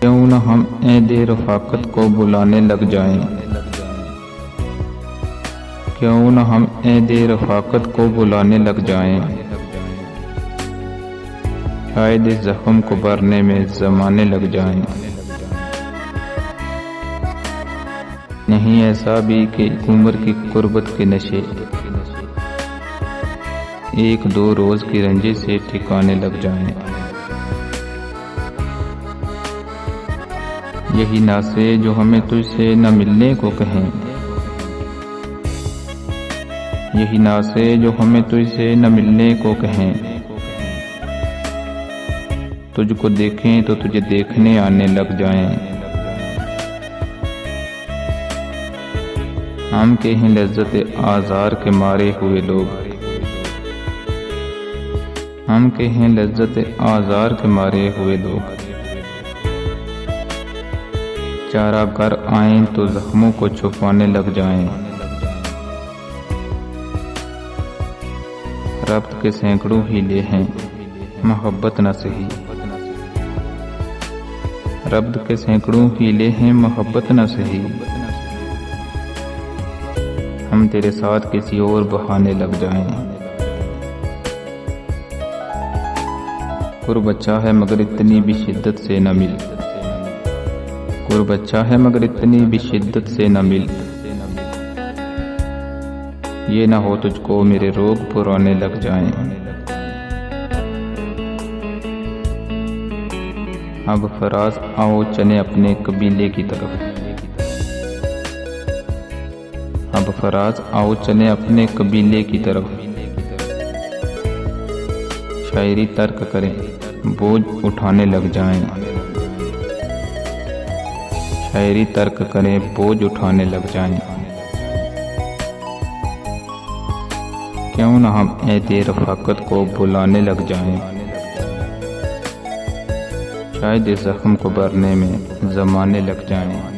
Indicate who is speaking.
Speaker 1: क्यों न हम ऐद रफ़ाक़त को बुलाने लग जाएं। क्यों न हम ऐद रफ़ाक़त को बुलाने लग जाएं। शायद इस ज़ख्म को भरने में ज़माने लग जाएं। नहीं ऐसा भी कि उम्र की कुर्बत के नशे एक दो रोज की रंजिश से ठिकाने लग जाएं। यही नासे जो हमें तुझसे न मिलने को कहें। यही नासे जो हमें तुझसे न मिलने को कहें। तुझको देखें तो तुझे देखने आने लग जाएं। हम के हैं लज्जत आज़ार के मारे हुए लोग। हम के हैं लज्जत आज़ार के मारे हुए लोग। चारागार आएं तो जख्मों को छुपाने लग जाएं। रब्त के सैकड़ों हीले हैं, मोहब्बत न सही। रब्त के सैकड़ों हीले हैं, मोहब्बत न सही। हम तेरे साथ किसी और बहाने लग जाएं। कुर्ब अच्छा है मगर इतनी भी शिद्दत से न मिल। कुर्ब अच्छा है मगर इतनी भी शिद्दत से न मिल। ये ना हो तुझको मेरे रोग पुराने लग जाएं। अब फराज आओ चले अपने कबीले की तरफ। अब फराज आओ चले अपने कबीले की तरफ। शायरी तर्क करें बोझ उठाने लग जाएं। शायरी तर्क करें बोझ उठाने लग जाएं। क्यों न हम ऐद रफ़ाक़त को बुलाने लग जाएं। शायद इस ज़ख्म को भरने में ज़माने लग जाएं।